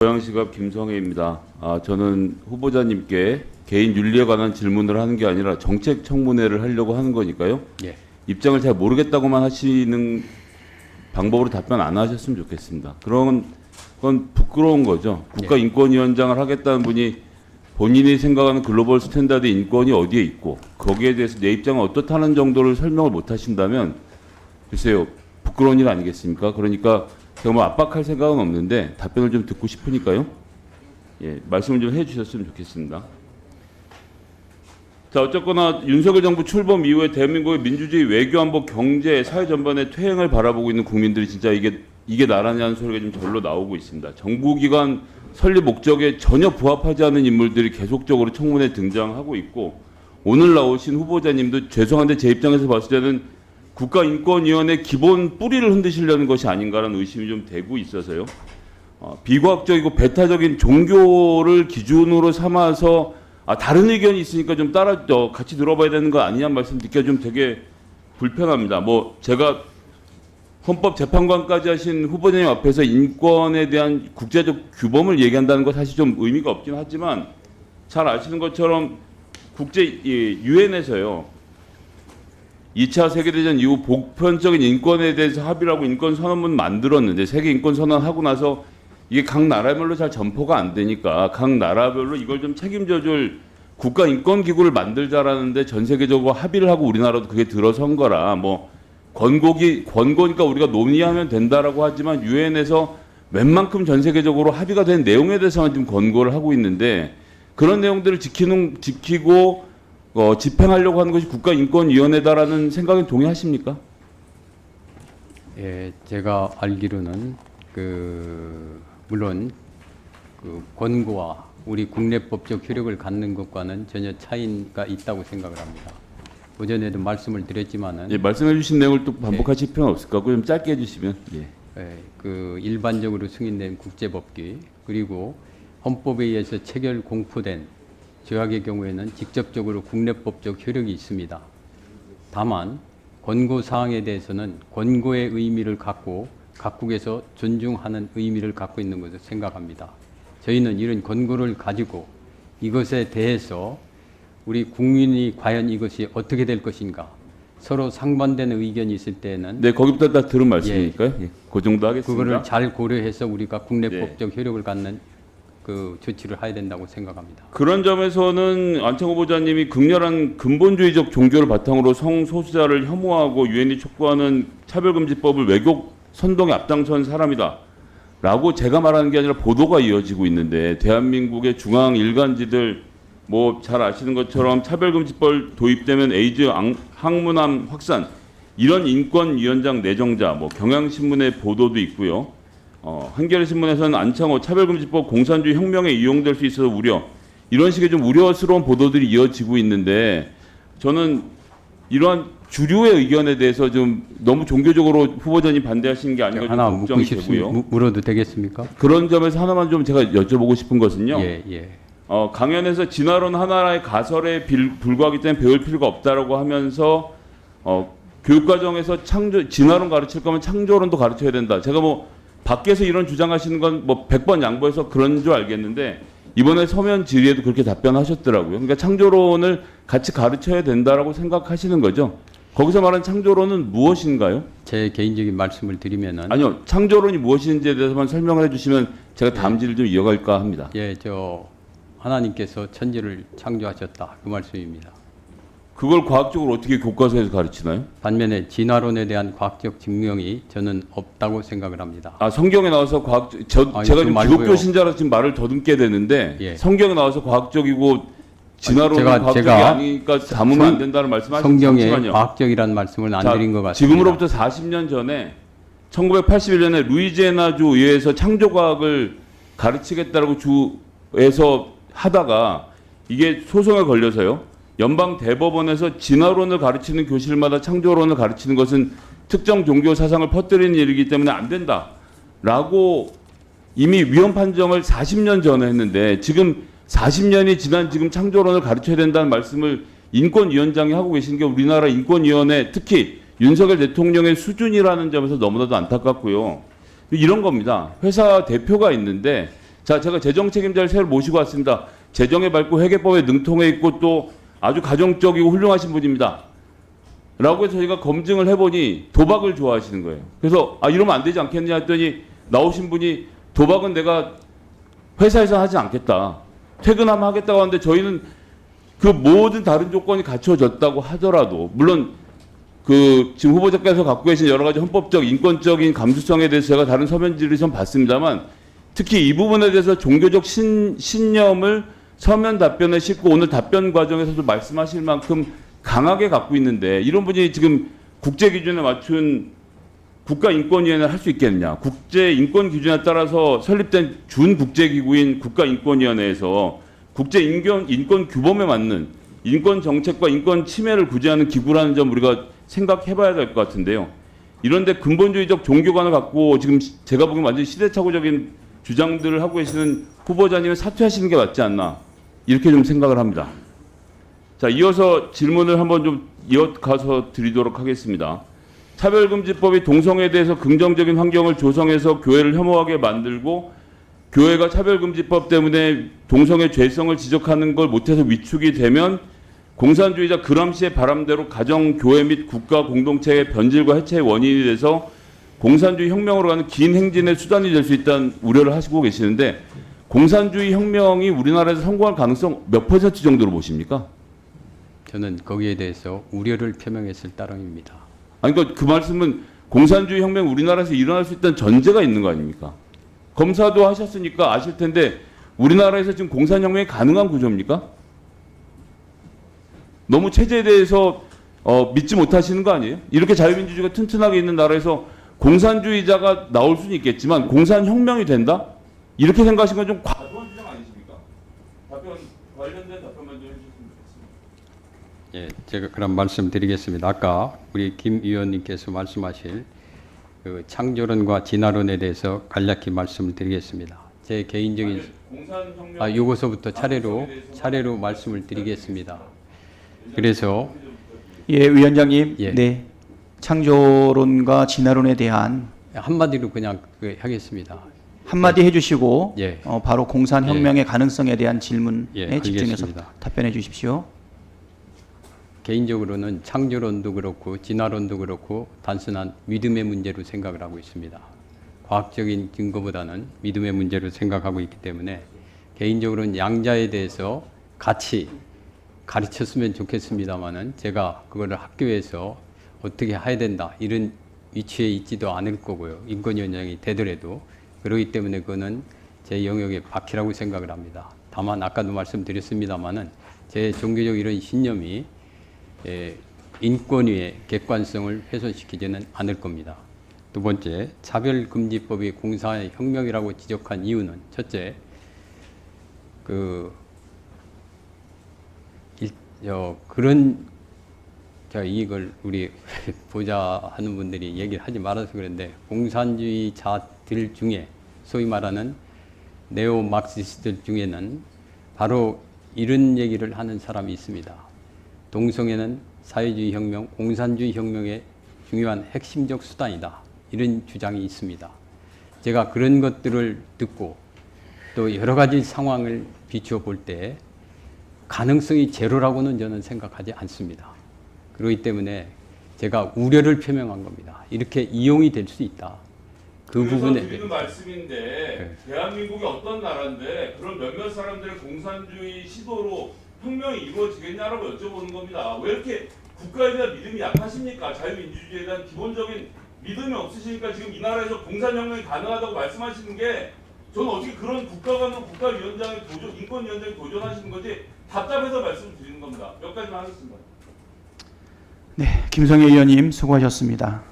고양시갑 김성혜입니다. 저는 후보자님께 개인 윤리에 관한 질문을 하는 게 아니라 정책 청문회를 하려고 하는 거니까요. 예. 입장을 잘 모르겠다고만 하시는 방법으로 답변 안 하셨으면 좋겠습니다. 그런 건 부끄러운 거죠. 국가인권위원장을 하겠다는 분이 본인이 생각하는 글로벌 스탠다드 인권이 어디에 있고 거기에 대해서 내 입장은 어떻다는 정도를 설명을 못 하신다면 글쎄요. 부끄러운 일 아니겠습니까? 그러니까 제가 뭐 압박할 생각은 없는데 답변을 좀 듣고 싶으니까요. 예, 말씀을 좀 해주셨으면 좋겠습니다. 자, 어쨌거나 윤석열 정부 출범 이후에 대한민국의 민주주의, 외교, 안보, 경제, 사회 전반의 퇴행을 바라보고 있는 국민들이 진짜 이게 나라냐는 소리가 좀 절로 나오고 있습니다. 정부기관 설립 목적에 전혀 부합하지 않은 인물들이 계속적으로 청문회에 등장하고 있고 오늘 나오신 후보자님도 죄송한데 제 입장에서 봤을 때는 국가인권위원회 기본 뿌리를 흔드시려는 것이 아닌가라는 의심이 좀 되고 있어서요. 비과학적이고 배타적인 종교를 기준으로 삼아서 다른 의견이 있으니까 좀 같이 들어봐야 되는 거 아니냐는 말씀 듣기가 좀 되게 불편합니다. 뭐 제가 헌법재판관까지 하신 후보자님 앞에서 인권에 대한 국제적 규범을 얘기한다는 거 사실 좀 의미가 없긴 하지만 잘 아시는 것처럼 유엔에서요. 2차 세계대전 이후 보편적인 인권에 대해서 합의를 하고 인권선언문 만들었는데 세계인권선언 하고 나서 이게 각 나라별로 잘 전포가 안 되니까 각 나라별로 이걸 좀 책임져줄 국가인권기구를 만들자라는데 전 세계적으로 합의를 하고 우리나라도 그게 들어선 거라 뭐 권고니까 우리가 논의하면 된다라고 하지만 유엔에서 웬만큼 전 세계적으로 합의가 된 내용에 대해서만 지금 권고를 하고 있는데 그런 내용들을 지키고 집행하려고 하는 것이 국가인권위원회다라는 생각에 동의하십니까? 예, 제가 알기로는 물론 권고와 우리 국내법적 효력을 갖는 것과는 전혀 차이가 있다고 생각을 합니다. 오전에도 말씀을 드렸지만은 말씀해주신 내용을 또 반복하실 필요는 없을 것 같고 좀 짧게 해주시면. 일반적으로 승인된 국제법규 그리고 헌법에 의해서 체결 공포된 조약의 경우에는 직접적으로 국내법적 효력이 있습니다. 다만 권고 사항에 대해서는 권고의 의미를 갖고 각국에서 존중하는 의미를 갖고 있는 것을 생각합니다. 저희는 이런 권고를 가지고 이것에 대해서 우리 국민이 과연 이것이 어떻게 될 것인가 서로 상반되는 의견이 있을 때는 거기부터 다 들은 말씀이니까요. 그 정도 하겠습니다. 그거를 잘 고려해서 우리가 국내법적 효력을 갖는 조치를 해야 된다고 생각합니다. 그런 점에서는 안창호 후보자님이 극렬한 근본주의적 종교를 바탕으로 성소수자를 혐오하고 유엔이 촉구하는 차별금지법을 왜곡 선동에 앞장선 사람이다 라고 제가 말하는 게 아니라 보도가 이어지고 있는데 대한민국의 중앙 일간지들 뭐 잘 아시는 것처럼 차별금지법 도입되면 에이즈 항문암 확산 이런 인권위원장 내정자 뭐 경향신문의 보도도 있고요. 한겨레신문에서는 안창호 차별금지법 공산주의 혁명에 이용될 수 있어서 우려 이런 식의 좀 우려스러운 보도들이 이어지고 있는데 저는 이러한 주류의 의견에 대해서 좀 너무 종교적으로 후보자님 반대하시는 게 아닌가 좀 걱정이 되고요. 물어도 되겠습니까? 그런 점에서 하나만 좀 제가 여쭤보고 싶은 것은요. 강연에서 진화론 하나의 가설에 불과하기 때문에 배울 필요가 없다라고 하면서 교육과정에서 진화론 가르칠 거면 창조론도 가르쳐야 된다. 제가 뭐 밖에서 이런 주장하시는 건 뭐 100번 양보해서 그런 줄 알겠는데 이번에 서면 질의에도 그렇게 답변하셨더라고요. 그러니까 창조론을 같이 가르쳐야 된다라고 생각하시는 거죠. 거기서 말하는 창조론은 무엇인가요? 제 개인적인 말씀을 드리면은 아니요. 창조론이 무엇인지에 대해서만 설명을 해주시면 제가 다음 질을 좀 이어갈까 합니다. 하나님께서 천지를 창조하셨다 그 말씀입니다. 그걸 과학적으로 어떻게 교과서에서 가르치나요? 반면에 진화론에 대한 과학적 증명이 저는 없다고 생각을 합니다. 성경에 나와서 제가 지금 기독교 신자라서 지금 말을 더듬게 되는데 성경에 나와서 과학적이고 진화론은 과학적이 아니니까 담으면 안 된다는 말씀하셨죠. 성경에 과학적이라는 말씀을 안 드린 것 같습니다. 지금으로부터 40년 전에 1981년에 루이지애나주 의회에서 창조과학을 가르치겠다라고 주에서 하다가 이게 소송에 걸려서요. 연방 대법원에서 진화론을 가르치는 교실마다 창조론을 가르치는 것은 특정 종교 사상을 퍼뜨리는 일이기 때문에 안 된다라고 이미 위헌 판정을 40년 전에 했는데 지금 40년이 지난 지금 창조론을 가르쳐야 된다는 말씀을 인권위원장이 하고 계신 게 우리나라 인권위원회 특히 윤석열 대통령의 수준이라는 점에서 너무나도 안타깝고요. 이런 겁니다. 회사 대표가 있는데 자, 제가 재정 책임자를 새로 모시고 왔습니다. 재정에 밝고 회계법에 능통해 있고 또 아주 가정적이고 훌륭하신 분입니다. 라고 해서 저희가 검증을 해보니 도박을 좋아하시는 거예요. 그래서 이러면 안 되지 않겠냐 했더니 나오신 분이 도박은 내가 회사에서 하지 않겠다. 퇴근하면 하겠다고 하는데 저희는 그 모든 다른 조건이 갖춰졌다고 하더라도 물론 그 지금 후보자께서 갖고 계신 여러 가지 헌법적 인권적인 감수성에 대해서 제가 다른 서면지를 좀 봤습니다만 특히 이 부분에 대해서 종교적 신념을 서면 답변에 싣고 오늘 답변 과정에서도 말씀하실 만큼 강하게 갖고 있는데 이런 분이 지금 국제 기준에 맞춘 국가인권위원회를 할 수 있겠느냐. 국제 인권 기준에 따라서 설립된 준국제기구인 국가인권위원회에서 국제 인권 규범에 맞는 인권 정책과 인권 침해를 구제하는 기구라는 점 우리가 생각해봐야 될 것 같은데요. 이런데 근본주의적 종교관을 갖고 지금 제가 보기엔 완전히 시대착오적인 주장들을 하고 계시는 후보자님은 사퇴하시는 게 맞지 않나 이렇게 좀 생각을 합니다. 자, 이어서 질문을 한번 좀 이어가서 드리도록 하겠습니다. 차별금지법이 동성애에 대해서 긍정적인 환경을 조성해서 교회를 혐오하게 만들고 교회가 차별금지법 때문에 동성애 죄성을 지적하는 걸 못해서 위축이 되면 공산주의자 그람시의 바람대로 가정, 교회 및 국가 공동체의 변질과 해체의 원인이 돼서 공산주의 혁명으로 가는 긴 행진의 수단이 될 수 있다는 우려를 하시고 계시는데 공산주의 혁명이 우리나라에서 성공할 가능성 몇 % 정도로 보십니까? 저는 거기에 대해서 우려를 표명했을 따름입니다. 아니 그러니까 그 말씀은 공산주의 혁명 우리나라에서 일어날 수 있다는 전제가 있는 거 아닙니까? 검사도 하셨으니까 아실 텐데 우리나라에서 지금 공산혁명이 가능한 구조입니까? 너무 체제에 대해서 믿지 못하시는 거 아니에요? 이렇게 자유민주주의가 튼튼하게 있는 나라에서 공산주의자가 나올 수는 있겠지만 공산혁명이 된다? 이렇게 생각하시는 건 좀 과도한 주장 아니십니까? 관련된 답변만 좀 해주셨으면 좋겠습니다. 예, 제가 그런 말씀드리겠습니다. 아까 우리 김 의원님께서 말씀하실 그 창조론과 진화론에 대해서 간략히 말씀을 드리겠습니다. 제 개인적인 요거서부터 차례로 말씀을 드리겠습니다. 그래서 예, 위원장님. 예. 네. 창조론과 진화론에 대한 한마디로 그냥 하겠습니다. 한마디 해주시고 예. 바로 공산혁명의 가능성에 대한 질문에 예, 집중해서 알겠습니다. 답변해 주십시오. 개인적으로는 창조론도 그렇고 진화론도 그렇고 단순한 믿음의 문제로 생각을 하고 있습니다. 과학적인 증거보다는 믿음의 문제로 생각하고 있기 때문에 개인적으로는 양자에 대해서 같이 가르쳤으면 좋겠습니다만은 제가 그거를 학교에서 어떻게 해야 된다 이런 위치에 있지도 않을 거고요. 인권위원장이 되더라도 그렇기 때문에 그거는 제 영역의 바퀴라고 생각을 합니다. 다만 아까도 말씀드렸습니다만은 제 종교적 이런 신념이 인권위의 객관성을 훼손시키지는 않을 겁니다. 두 번째, 차별금지법이 공산혁명이라고 지적한 이유는 첫째, 그런 이걸 우리 보자 하는 분들이 얘기를 하지 말아서 그런데 공산주의자들 중에 소위 말하는 네오 막시스트들 중에는 바로 이런 얘기를 하는 사람이 있습니다. 동성애는 사회주의 혁명, 공산주의 혁명의 중요한 핵심적 수단이다. 이런 주장이 있습니다. 제가 그런 것들을 듣고 또 여러 가지 상황을 비추어 볼 때 가능성이 제로라고는 저는 생각하지 않습니다. 그렇기 때문에 제가 우려를 표명한 겁니다. 이렇게 이용이 될 수 있다. 그 부분에 드리는 말씀인데 대한민국이 어떤 나라인데 그런 몇몇 사람들의 공산주의 시도로 혁명이 이루어지겠냐라고 여쭤보는 겁니다. 왜 이렇게 국가에 대한 믿음이 약하십니까? 자유민주주의에 대한 기본적인 믿음이 없으시니까 지금 이 나라에서 공산혁명이 가능하다고 말씀하시는 게 저는 어떻게 그런 국가관과 국가위원장의 인권위원장이 도전하시는 거지 답답해서 말씀드리는 겁니다. 몇 가지만 하겠습니다. 네, 김성애 의원님 수고하셨습니다.